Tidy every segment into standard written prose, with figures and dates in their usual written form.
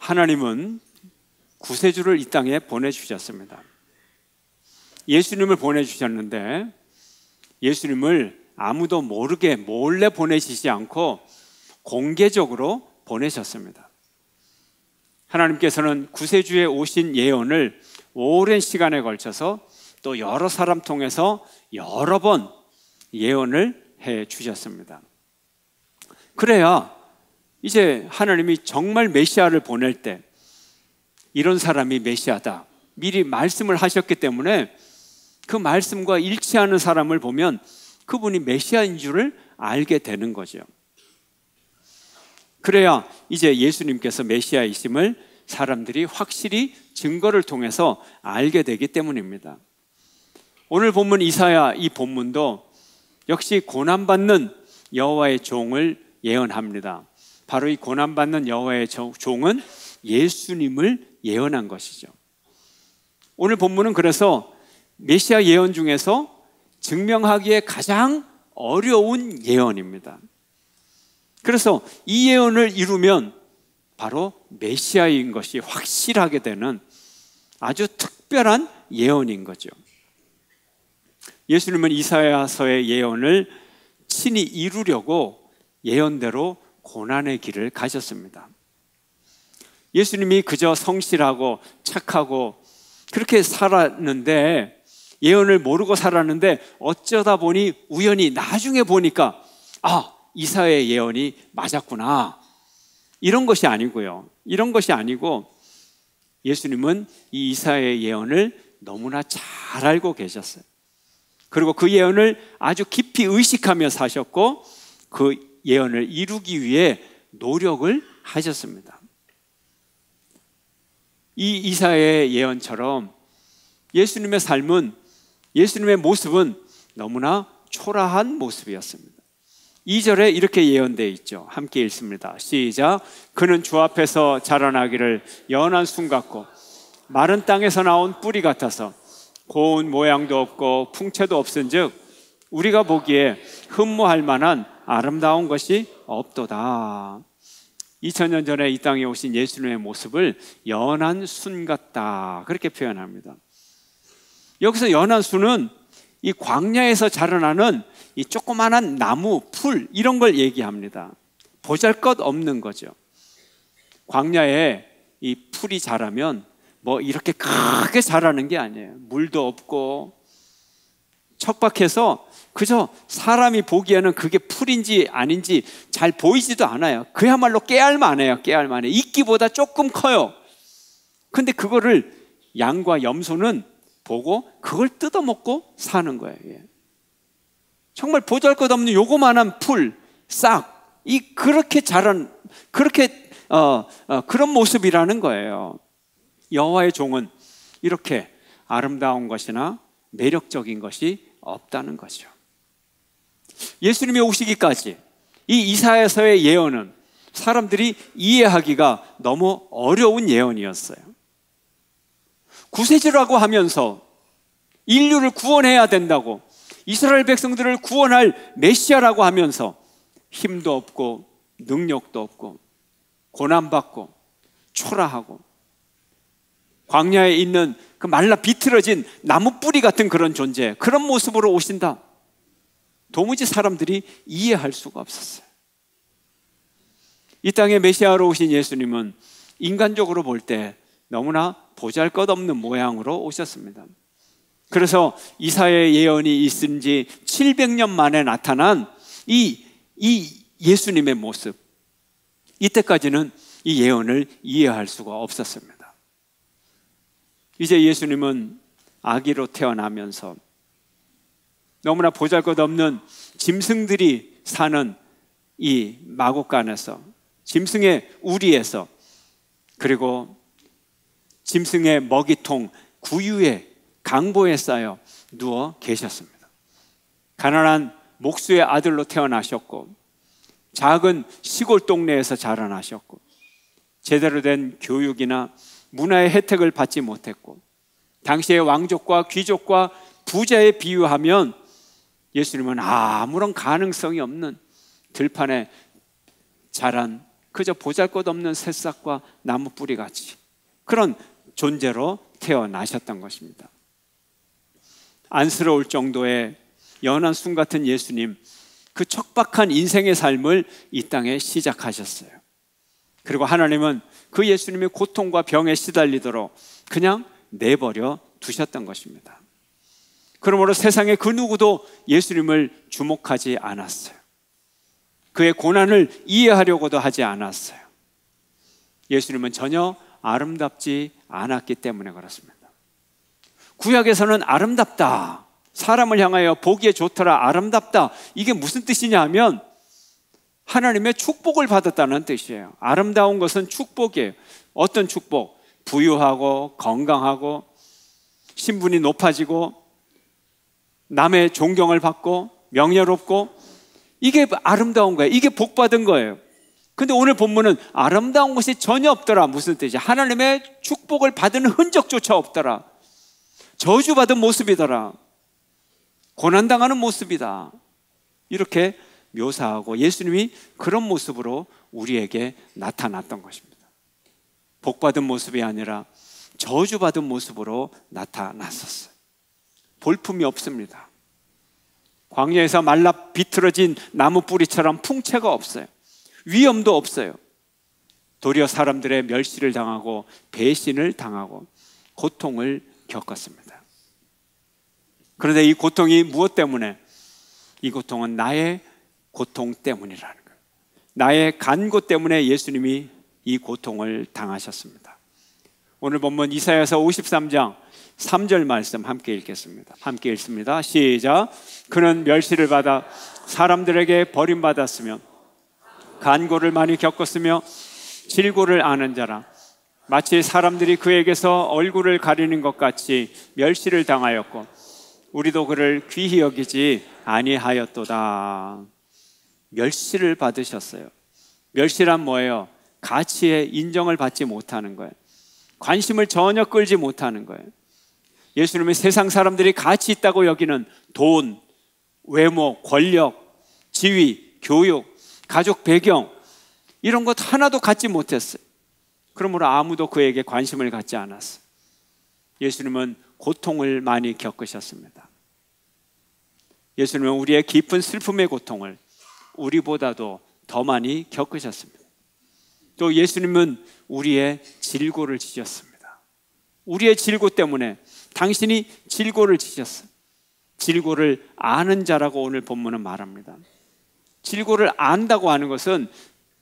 하나님은 구세주를 이 땅에 보내주셨습니다. 예수님을 보내주셨는데 예수님을 아무도 모르게 몰래 보내시지 않고 공개적으로 보내셨습니다. 하나님께서는 구세주의 오신 예언을 오랜 시간에 걸쳐서 또 여러 사람 통해서 여러 번 예언을 해 주셨습니다. 그래야 이제 하나님이 정말 메시아를 보낼 때 이런 사람이 메시아다 미리 말씀을 하셨기 때문에 그 말씀과 일치하는 사람을 보면 그분이 메시아인 줄을 알게 되는 거죠. 그래야 이제 예수님께서 메시아이심을 사람들이 확실히 증거를 통해서 알게 되기 때문입니다. 오늘 본문 이사야 이 본문도 역시 고난받는 여호와의 종을 예언합니다. 바로 이 고난받는 여호와의 종은 예수님을 예언한 것이죠. 오늘 본문은 그래서 메시아 예언 중에서 증명하기에 가장 어려운 예언입니다. 그래서 이 예언을 이루면 바로 메시아인 것이 확실하게 되는 아주 특별한 예언인 거죠. 예수님은 이사야서의 예언을 친히 이루려고 예언대로 고난의 길을 가셨습니다. 예수님이 그저 성실하고 착하고 그렇게 살았는데 예언을 모르고 살았는데 어쩌다 보니 우연히 나중에 보니까 이사야의 예언이 맞았구나 이런 것이 아니고요. 이런 것이 아니고 예수님은 이 이사야의 예언을 너무나 잘 알고 계셨어요. 그리고 그 예언을 아주 깊이 의식하며 사셨고 그 예언을 이루기 위해 노력을 하셨습니다. 이 이사야의 예언처럼 예수님의 삶은 예수님의 모습은 너무나 초라한 모습이었습니다. 2절에 이렇게 예언되어 있죠. 함께 읽습니다. 시작. 그는 주 앞에서 자라나기를 연한 순 같고 마른 땅에서 나온 뿌리 같아서 고운 모양도 없고 풍채도 없은즉 우리가 보기에 흠모할 만한 아름다운 것이 없도다. 2000년 전에 이 땅에 오신 예수님의 모습을 연한 순 같다 그렇게 표현합니다. 여기서 연한 순은 이 광야에서 자라나는 이 조그마한 나무, 풀 이런 걸 얘기합니다. 보잘것없는 거죠. 광야에 이 풀이 자라면 뭐 이렇게 크게 자라는 게 아니에요. 물도 없고 척박해서 그저 사람이 보기에는 그게 풀인지 아닌지 잘 보이지도 않아요. 그야말로 깨알만해요. 깨알만해. 이끼보다 조금 커요. 근데 그거를 양과 염소는 보고 그걸 뜯어먹고 사는 거예요. 정말 보잘것없는 요거만한 풀, 싹, 그렇게 자란 그런 모습이라는 거예요. 여호와의 종은 이렇게 아름다운 것이나 매력적인 것이 없다는 거죠. 예수님이 오시기까지 이 이사야서의 예언은 사람들이 이해하기가 너무 어려운 예언이었어요. 구세주라고 하면서 인류를 구원해야 된다고 이스라엘 백성들을 구원할 메시아라고 하면서 힘도 없고 능력도 없고 고난받고 초라하고 광야에 있는 그 말라 비틀어진 나무 뿌리 같은 그런 존재, 그런 모습으로 오신다. 도무지 사람들이 이해할 수가 없었어요. 이 땅에 메시아로 오신 예수님은 인간적으로 볼 때 너무나 보잘것없는 모양으로 오셨습니다. 그래서 이사야의 예언이 있은 지 700년 만에 나타난 이 예수님의 모습, 이때까지는 이 예언을 이해할 수가 없었습니다. 이제 예수님은 아기로 태어나면서 너무나 보잘것없는 짐승들이 사는 이 마곡간에서, 짐승의 우리에서, 그리고 짐승의 먹이통 구유에 강보에 쌓여 누워 계셨습니다. 가난한 목수의 아들로 태어나셨고 작은 시골 동네에서 자라나셨고 제대로 된 교육이나 문화의 혜택을 받지 못했고 당시의 왕족과 귀족과 부자에 비유하면 예수님은 아무런 가능성이 없는 들판에 자란 그저 보잘것없는 새싹과 나무 뿌리 같이 그런 존재로 태어나셨던 것입니다. 안쓰러울 정도의 연한 순 같은 예수님, 그 척박한 인생의 삶을 이 땅에 시작하셨어요. 그리고 하나님은 그 예수님의 고통과 병에 시달리도록 그냥 내버려 두셨던 것입니다. 그러므로 세상의 그 누구도 예수님을 주목하지 않았어요. 그의 고난을 이해하려고도 하지 않았어요. 예수님은 전혀 아름답지 않았기 때문에 그렇습니다. 구약에서는 아름답다, 사람을 향하여 보기에 좋더라, 아름답다, 이게 무슨 뜻이냐 하면 하나님의 축복을 받았다는 뜻이에요. 아름다운 것은 축복이에요. 어떤 축복? 부유하고 건강하고 신분이 높아지고 남의 존경을 받고 명예롭고, 이게 아름다운 거예요. 이게 복받은 거예요. 근데 오늘 본문은 아름다운 것이 전혀 없더라. 무슨 뜻이야? 하나님의 축복을 받은 흔적조차 없더라. 저주받은 모습이더라. 고난당하는 모습이다. 이렇게 묘사하고 예수님이 그런 모습으로 우리에게 나타났던 것입니다. 복받은 모습이 아니라 저주받은 모습으로 나타났었어요. 볼품이 없습니다. 광야에서 말라 비틀어진 나무 뿌리처럼 풍채가 없어요. 위엄도 없어요. 도리어 사람들의 멸시를 당하고 배신을 당하고 고통을 겪었습니다. 그런데 이 고통이 무엇 때문에? 이 고통은 나의 고통 때문이라는 거예요. 나의 간고 때문에 예수님이 이 고통을 당하셨습니다. 오늘 본문 이사야서 53장 3절 말씀 함께 읽겠습니다. 함께 읽습니다. 시작. 그는 멸시를 받아 사람들에게 버림받았으며 간고를 많이 겪었으며 질고를 아는 자라. 마치 사람들이 그에게서 얼굴을 가리는 것 같이 멸시를 당하였고 우리도 그를 귀히 여기지 아니하였도다. 멸시를 받으셨어요. 멸시란 뭐예요? 가치에 인정을 받지 못하는 거예요. 관심을 전혀 끌지 못하는 거예요. 예수님은 세상 사람들이 가치 있다고 여기는 돈, 외모, 권력, 지위, 교육, 가족 배경, 이런 것 하나도 갖지 못했어요. 그러므로 아무도 그에게 관심을 갖지 않았어요. 예수님은 고통을 많이 겪으셨습니다. 예수님은 우리의 깊은 슬픔의 고통을 우리보다도 더 많이 겪으셨습니다. 또 예수님은 우리의 질고를 지셨습니다. 우리의 질고 때문에 당신이 질고를 지셨어요. 질고를 아는 자라고 오늘 본문은 말합니다. 질고를 안다고 하는 것은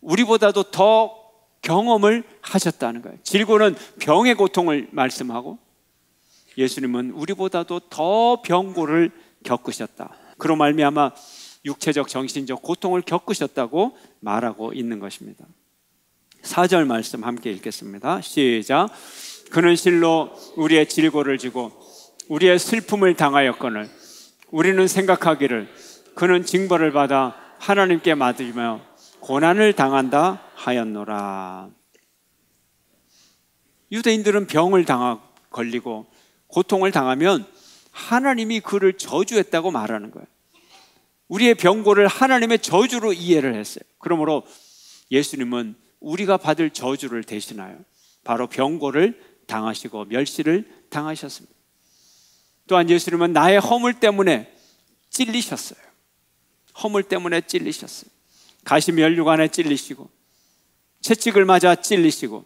우리보다도 더 경험을 하셨다는 거예요. 질고는 병의 고통을 말씀하고 예수님은 우리보다도 더 병고를 겪으셨다. 그로 말미암아 육체적 정신적 고통을 겪으셨다고 말하고 있는 것입니다. 4절 말씀 함께 읽겠습니다. 시작. 그는 실로 우리의 질고를 지고 우리의 슬픔을 당하였거늘 우리는 생각하기를 그는 징벌을 받아 하나님께 맞으며 고난을 당한다 하였노라. 유대인들은 병을 걸리고 고통을 당하면 하나님이 그를 저주했다고 말하는 거예요. 우리의 병고를 하나님의 저주로 이해를 했어요. 그러므로 예수님은 우리가 받을 저주를 대신하여 바로 병고를 당하시고 멸시를 당하셨습니다. 또한 예수님은 나의 허물 때문에 찔리셨어요. 허물 때문에 찔리셨어요. 가시면류관에 찔리시고 채찍을 맞아 찔리시고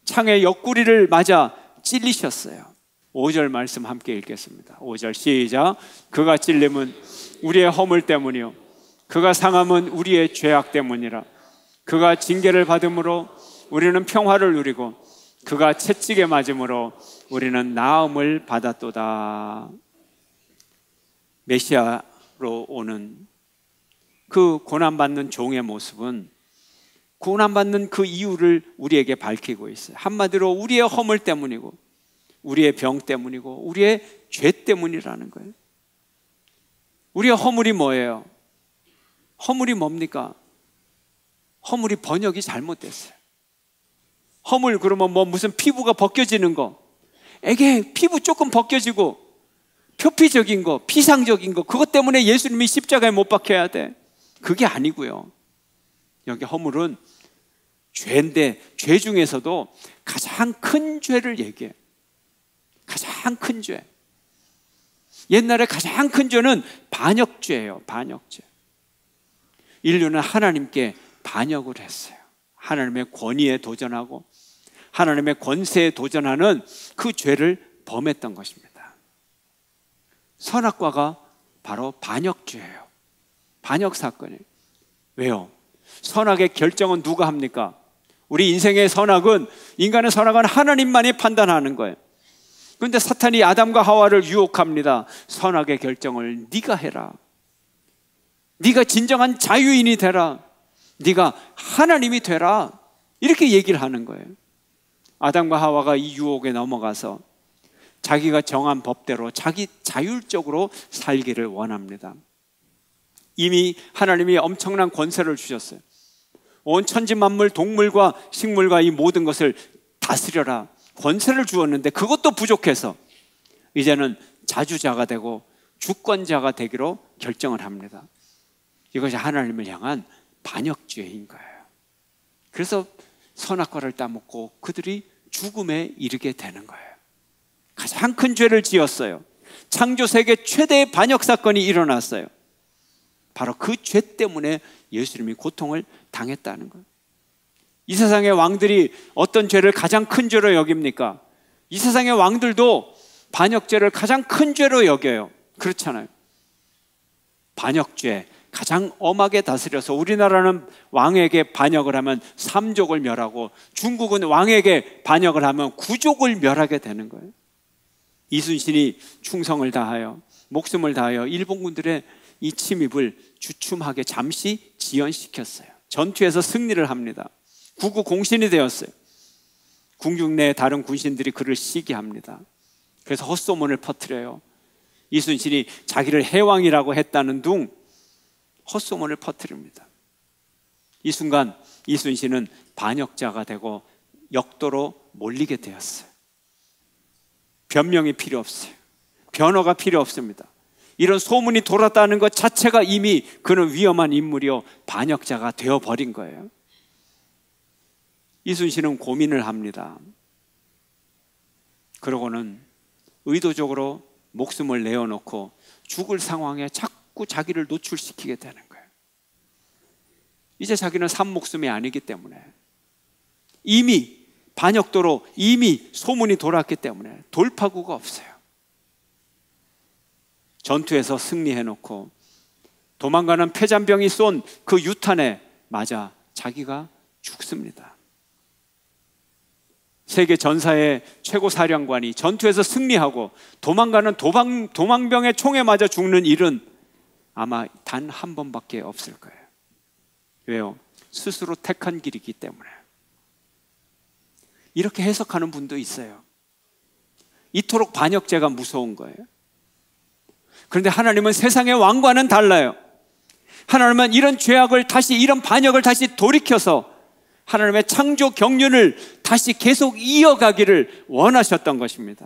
창의 옆구리를 맞아 찔리셨어요. 5절 말씀 함께 읽겠습니다. 5절 시작. 그가 찔림은 우리의 허물 때문이요 그가 상함은 우리의 죄악 때문이라. 그가 징계를 받음으로 우리는 평화를 누리고 그가 채찍에 맞음으로 우리는 나음을 받았도다. 메시아로 오는 그 고난받는 종의 모습은 고난받는 그 이유를 우리에게 밝히고 있어요. 한마디로 우리의 허물 때문이고 우리의 병 때문이고 우리의 죄 때문이라는 거예요. 우리의 허물이 뭐예요? 허물이 뭡니까? 허물이 번역이 잘못됐어요. 허물 그러면 뭐 무슨 피부가 벗겨지는 거, 에게 피부 조금 벗겨지고 표피적인 거, 피상적인 거, 그것 때문에 예수님이 십자가에 못 박혀야 돼. 그게 아니고요. 여기 허물은 죄인데 죄 중에서도 가장 큰 죄를 얘기해요. 가장 큰 죄. 옛날에 가장 큰 죄는 반역죄예요. 반역죄. 인류는 하나님께 반역을 했어요. 하나님의 권위에 도전하고 하나님의 권세에 도전하는 그 죄를 범했던 것입니다. 선악과가 바로 반역죄예요. 반역 사건이에요. 왜요? 선악의 결정은 누가 합니까? 우리 인생의 선악은, 인간의 선악은 하나님만이 판단하는 거예요. 그런데 사탄이 아담과 하와를 유혹합니다. 선악의 결정을 네가 해라. 네가 진정한 자유인이 되라. 네가 하나님이 되라. 이렇게 얘기를 하는 거예요. 아담과 하와가 이 유혹에 넘어가서 자기가 정한 법대로 자기 자율적으로 살기를 원합니다. 이미 하나님이 엄청난 권세를 주셨어요. 온 천지 만물, 동물과 식물과 이 모든 것을 다스려라 권세를 주었는데 그것도 부족해서 이제는 자주자가 되고 주권자가 되기로 결정을 합니다. 이것이 하나님을 향한 반역죄인 거예요. 그래서 선악과를 따먹고 그들이 죽음에 이르게 되는 거예요. 가장 큰 죄를 지었어요. 창조 세계 최대의 반역 사건이 일어났어요. 바로 그 죄 때문에 예수님이 고통을 당했다는 거예요. 이 세상의 왕들이 어떤 죄를 가장 큰 죄로 여깁니까? 이 세상의 왕들도 반역죄를 가장 큰 죄로 여겨요. 그렇잖아요. 반역죄 가장 엄하게 다스려서 우리나라는 왕에게 반역을 하면 3족을 멸하고 중국은 왕에게 반역을 하면 9족을 멸하게 되는 거예요. 이순신이 충성을 다하여 목숨을 다하여 일본군들의 이 침입을 주춤하게 잠시 지연시켰어요. 전투에서 승리를 합니다. 국구공신이 되었어요. 궁중 내 다른 군신들이 그를 시기합니다. 그래서 헛소문을 퍼뜨려요. 이순신이 자기를 해왕이라고 했다는 둥 헛소문을 퍼뜨립니다. 이 순간 이순신은 반역자가 되고 역도로 몰리게 되었어요. 변명이 필요 없어요. 변호가 필요 없습니다. 이런 소문이 돌았다는 것 자체가 이미 그는 위험한 인물이요 반역자가 되어버린 거예요. 이순신은 고민을 합니다. 그러고는 의도적으로 목숨을 내어놓고 죽을 상황에 자꾸 자기를 노출시키게 되는 거예요. 이제 자기는 산 목숨이 아니기 때문에 이미 반역도로 이미 소문이 돌았기 때문에 돌파구가 없어요. 전투에서 승리해놓고 도망가는 폐잔병이 쏜 그 유탄에 맞아 자기가 죽습니다. 세계 전사의 최고 사령관이 전투에서 승리하고 도망가는 도망병의 총에 맞아 죽는 일은 아마 단 한 번밖에 없을 거예요. 왜요? 스스로 택한 길이기 때문에. 이렇게 해석하는 분도 있어요. 이토록 반역죄가 무서운 거예요. 그런데 하나님은 세상의 왕과는 달라요. 하나님은 이런 죄악을 다시, 이런 반역을 다시 돌이켜서 하나님의 창조 경륜을 다시 계속 이어가기를 원하셨던 것입니다.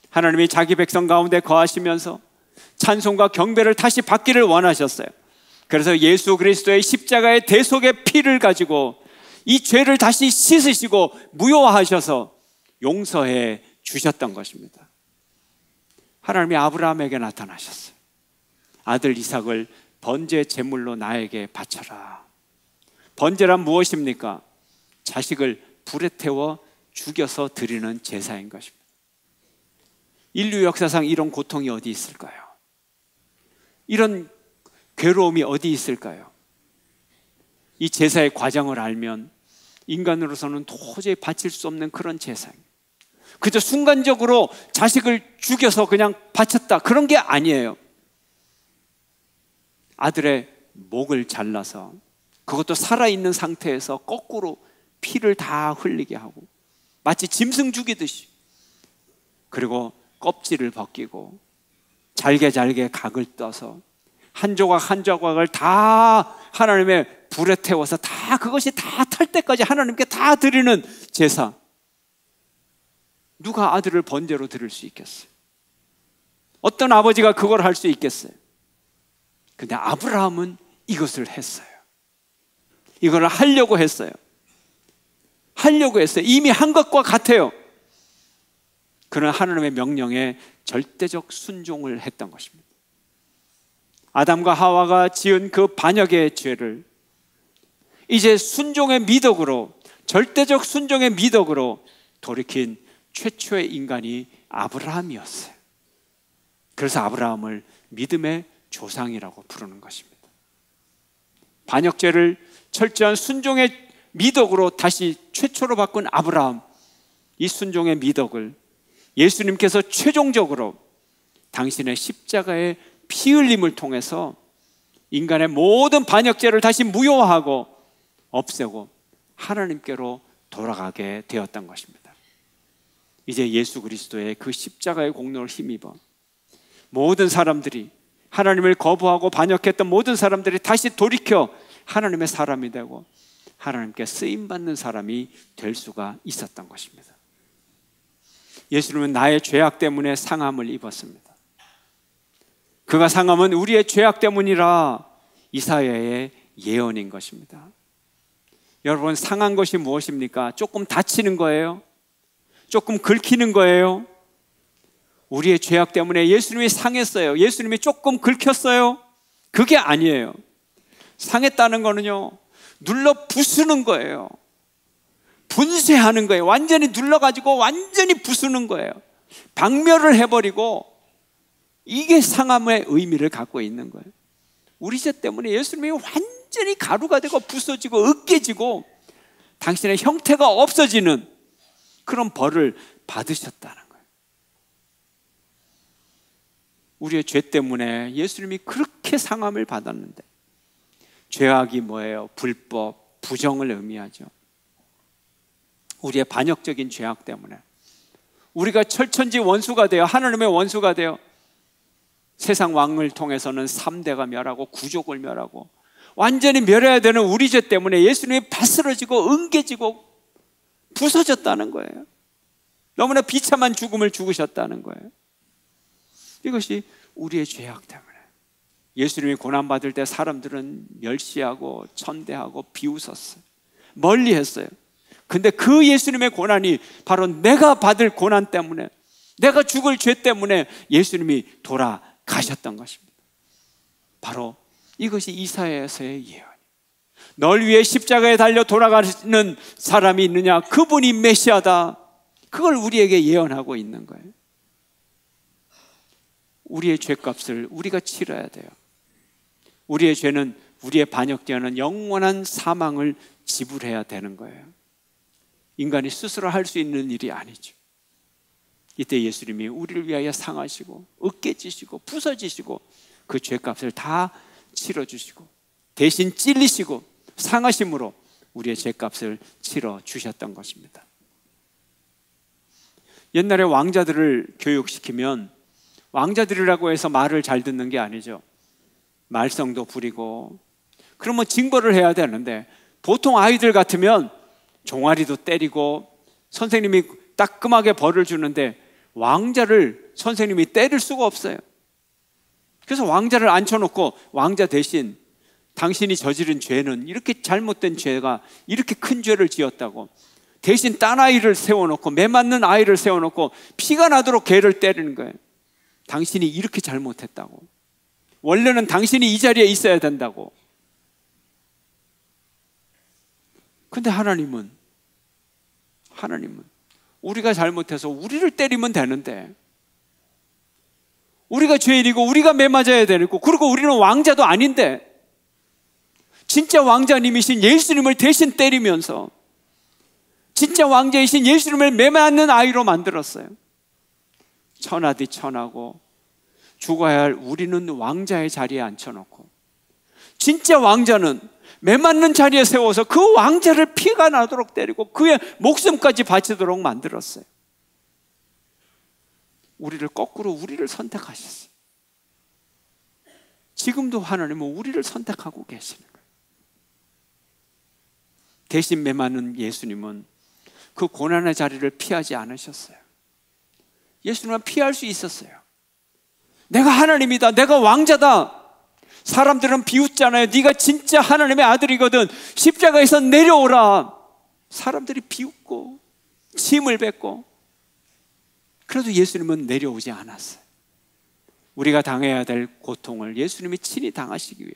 하나님이 자기 백성 가운데 거하시면서 찬송과 경배를 다시 받기를 원하셨어요. 그래서 예수 그리스도의 십자가의 대속의 피를 가지고 이 죄를 다시 씻으시고 무효화하셔서 용서해 주셨던 것입니다. 하나님이 아브라함에게 나타나셨어요. 아들 이삭을 번제 제물로 나에게 바쳐라. 번제란 무엇입니까? 자식을 불에 태워 죽여서 드리는 제사인 것입니다. 인류 역사상 이런 고통이 어디 있을까요? 이런 괴로움이 어디 있을까요? 이 제사의 과정을 알면 인간으로서는 도저히 바칠 수 없는 그런 제사입니다. 그저 순간적으로 자식을 죽여서 그냥 바쳤다, 그런 게 아니에요. 아들의 목을 잘라서, 그것도 살아있는 상태에서 거꾸로 피를 다 흘리게 하고 마치 짐승 죽이듯이, 그리고 껍질을 벗기고 잘게 잘게 각을 떠서 한 조각 한 조각을 다 하나님의 불에 태워서 다 그것이 다 탈 때까지 하나님께 다 드리는 제사. 누가 아들을 번제로 드릴 수 있겠어요? 어떤 아버지가 그걸 할 수 있겠어요? 근데 아브라함은 이것을 했어요. 이걸 하려고 했어요. 하려고 했어요. 이미 한 것과 같아요. 그러나 하나님의 명령에 절대적 순종을 했던 것입니다. 아담과 하와가 지은 그 반역의 죄를 이제 순종의 미덕으로, 절대적 순종의 미덕으로 돌이킨 최초의 인간이 아브라함이었어요. 그래서 아브라함을 믿음의 조상이라고 부르는 것입니다. 반역죄를 철저한 순종의 미덕으로 다시 최초로 바꾼 아브라함, 이 순종의 미덕을 예수님께서 최종적으로 당신의 십자가의 피 흘림을 통해서 인간의 모든 반역죄를 다시 무효화하고 없애고 하나님께로 돌아가게 되었던 것입니다. 이제 예수 그리스도의 그 십자가의 공로를 힘입어 모든 사람들이, 하나님을 거부하고 반역했던 모든 사람들이 다시 돌이켜 하나님의 사람이 되고 하나님께 쓰임받는 사람이 될 수가 있었던 것입니다. 예수님은 나의 죄악 때문에 상함을 입었습니다. 그가 상함은 우리의 죄악 때문이라 이사야의 예언인 것입니다. 여러분, 상한 것이 무엇입니까? 조금 다치는 거예요? 조금 긁히는 거예요? 우리의 죄악 때문에 예수님이 상했어요. 예수님이 조금 긁혔어요? 그게 아니에요. 상했다는 거는요, 눌러 부수는 거예요. 분쇄하는 거예요. 완전히 눌러가지고 완전히 부수는 거예요. 박멸을 해버리고, 이게 상함의 의미를 갖고 있는 거예요. 우리 죄 때문에 예수님이 완전히 가루가 되고 부서지고 으깨지고 당신의 형태가 없어지는 그런 벌을 받으셨다는 거예요. 우리의 죄 때문에 예수님이 그렇게 상함을 받았는데, 죄악이 뭐예요? 불법, 부정을 의미하죠. 우리의 반역적인 죄악 때문에 우리가 철천지 원수가 되어, 하나님의 원수가 되어 세상 왕을 통해서는 3대가 멸하고 구족을 멸하고 완전히 멸해야 되는 우리 죄 때문에 예수님이 바스러지고 응개지고 부서졌다는 거예요. 너무나 비참한 죽음을 죽으셨다는 거예요. 이것이 우리의 죄악 때문에. 예수님이 고난받을 때 사람들은 멸시하고 천대하고 비웃었어요. 멀리했어요. 근데 그 예수님의 고난이 바로 내가 받을 고난 때문에, 내가 죽을 죄 때문에 예수님이 돌아가셨던 것입니다. 바로 이것이 이사야서의 예언. 널 위해 십자가에 달려 돌아가는 사람이 있느냐? 그분이 메시아다. 그걸 우리에게 예언하고 있는 거예요. 우리의 죄값을 우리가 치러야 돼요. 우리의 죄는, 우리의 반역죄는 영원한 사망을 지불해야 되는 거예요. 인간이 스스로 할 수 있는 일이 아니죠. 이때 예수님이 우리를 위하여 상하시고 으깨지시고 부서지시고 그 죄값을 다 치러주시고 대신 찔리시고 상하심으로 우리의 죄값을 치러주셨던 것입니다. 옛날에 왕자들을 교육시키면, 왕자들이라고 해서 말을 잘 듣는 게 아니죠. 말썽도 부리고 그러면 징벌을 해야 되는데, 보통 아이들 같으면 종아리도 때리고 선생님이 따끔하게 벌을 주는데 왕자를 선생님이 때릴 수가 없어요. 그래서 왕자를 앉혀놓고 왕자 대신 당신이 저지른 죄는, 이렇게 잘못된 죄가 이렇게 큰 죄를 지었다고, 대신 딴 아이를 세워놓고, 매 맞는 아이를 세워놓고 피가 나도록 걔를 때리는 거예요. 당신이 이렇게 잘못했다고, 원래는 당신이 이 자리에 있어야 된다고. 근데 하나님은 우리가 잘못해서 우리를 때리면 되는데, 우리가 죄인이고 우리가 매 맞아야 되고, 그리고 우리는 왕자도 아닌데 진짜 왕자님이신 예수님을 대신 때리면서 진짜 왕자이신 예수님을 매 맞는 아이로 만들었어요. 천하디 천하고 죽어야 할 우리는 왕자의 자리에 앉혀놓고, 진짜 왕자는 매 맞는 자리에 세워서 그 왕자를 피가 나도록 때리고 그의 목숨까지 바치도록 만들었어요. 우리를 거꾸로 우리를 선택하셨어요. 지금도 하나님은 우리를 선택하고 계시는 거예요. 대신 매 맞는 예수님은 그 고난의 자리를 피하지 않으셨어요. 예수님은 피할 수 있었어요. 내가 하나님이다, 내가 왕자다. 사람들은 비웃잖아요. 네가 진짜 하나님의 아들이거든, 십자가에서 내려오라. 사람들이 비웃고 침을 뱉고, 그래도 예수님은 내려오지 않았어요. 우리가 당해야 될 고통을 예수님이 친히 당하시기 위해,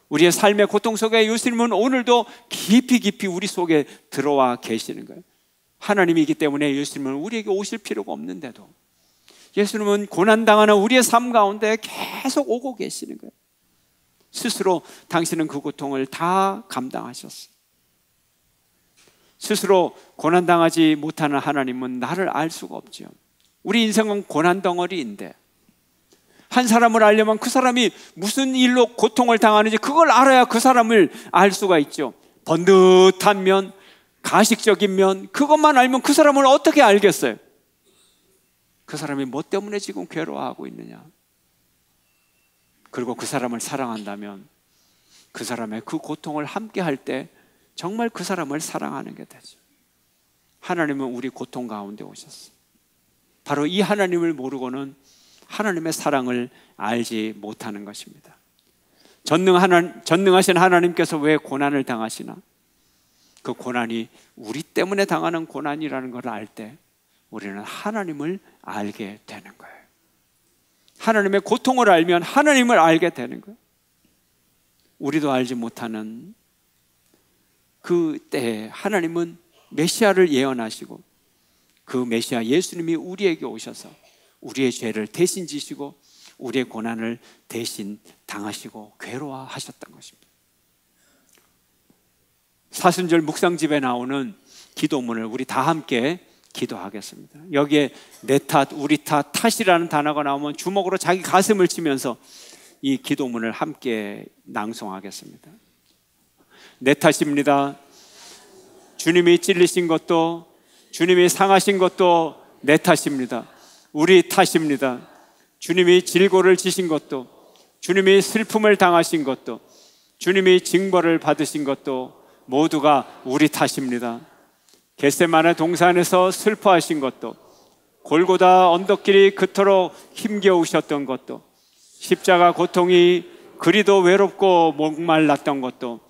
우리의 삶의 고통 속에 예수님은 오늘도 깊이 깊이 우리 속에 들어와 계시는 거예요. 하나님이기 때문에 예수님은 우리에게 오실 필요가 없는데도 예수님은 고난당하는 우리의 삶 가운데 계속 오고 계시는 거예요. 스스로 당신은 그 고통을 다 감당하셨어요. 스스로 고난당하지 못하는 하나님은 나를 알 수가 없죠. 우리 인생은 고난덩어리인데, 한 사람을 알려면 그 사람이 무슨 일로 고통을 당하는지 그걸 알아야 그 사람을 알 수가 있죠. 번듯한 면, 가식적인 면, 그것만 알면 그 사람을 어떻게 알겠어요? 그 사람이 뭐 때문에 지금 괴로워하고 있느냐, 그리고 그 사람을 사랑한다면 그 사람의 그 고통을 함께 할 때 정말 그 사람을 사랑하는 게 되죠. 하나님은 우리 고통 가운데 오셨어요. 바로 이 하나님을 모르고는 하나님의 사랑을 알지 못하는 것입니다. 전능하신 하나님께서 왜 고난을 당하시나? 그 고난이 우리 때문에 당하는 고난이라는 걸 알 때 우리는 하나님을 알게 되는 거예요. 하나님의 고통을 알면 하나님을 알게 되는 거예요. 우리도 알지 못하는 그 때에 하나님은 메시아를 예언하시고, 그 메시아 예수님이 우리에게 오셔서 우리의 죄를 대신 지시고 우리의 고난을 대신 당하시고 괴로워하셨던 것입니다. 사순절 묵상집에 나오는 기도문을 우리 다 함께 기도하겠습니다. 여기에 내 탓, 우리 탓, 탓이라는 단어가 나오면 주먹으로 자기 가슴을 치면서 이 기도문을 함께 낭송하겠습니다. 내 탓입니다. 주님이 찔리신 것도, 주님이 상하신 것도 내 탓입니다. 우리 탓입니다. 주님이 질고를 지신 것도, 주님이 슬픔을 당하신 것도, 주님이 징벌을 받으신 것도 모두가 우리 탓입니다. 겟세마네 동산에서 슬퍼하신 것도, 골고다 언덕길이 그토록 힘겨우셨던 것도, 십자가 고통이 그리도 외롭고 목말랐던 것도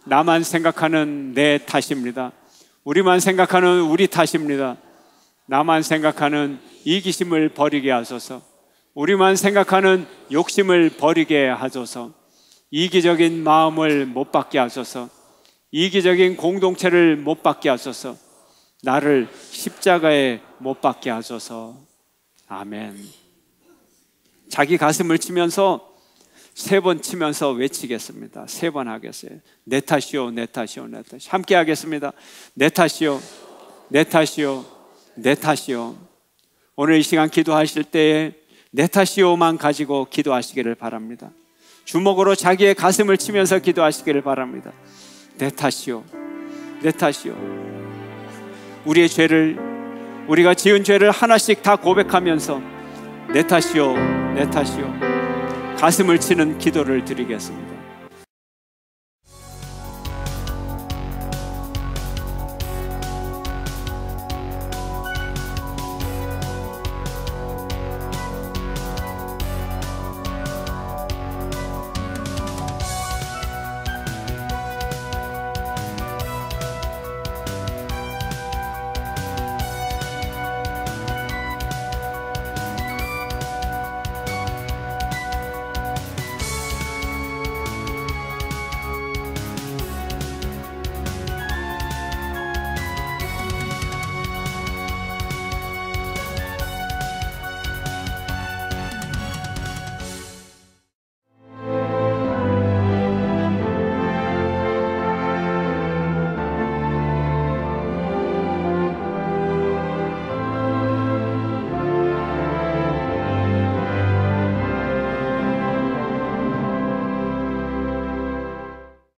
나만 생각하는 내 탓입니다. 우리만 생각하는 우리 탓입니다. 나만 생각하는 이기심을 버리게 하소서. 우리만 생각하는 욕심을 버리게 하소서. 이기적인 마음을 못 받게 하소서. 이기적인 공동체를 못 받게 하소서. 나를 십자가에 못 박게 하소서. 아멘. 자기 가슴을 치면서 3번 치면서 외치겠습니다. 3번 하겠어요. 내 탓이요, 내 탓이요, 내 탓이요. 함께 하겠습니다. 내 탓이요, 내 탓이요, 내 탓이요. 오늘 이 시간 기도하실 때에 내 탓이요만 가지고 기도하시기를 바랍니다. 주먹으로 자기의 가슴을 치면서 기도하시기를 바랍니다. 내 탓이요, 내 탓이요. 우리의 죄를, 우리가 지은 죄를 하나씩 다 고백하면서 내 탓이요, 내 탓이요, 가슴을 치는 기도를 드리겠습니다.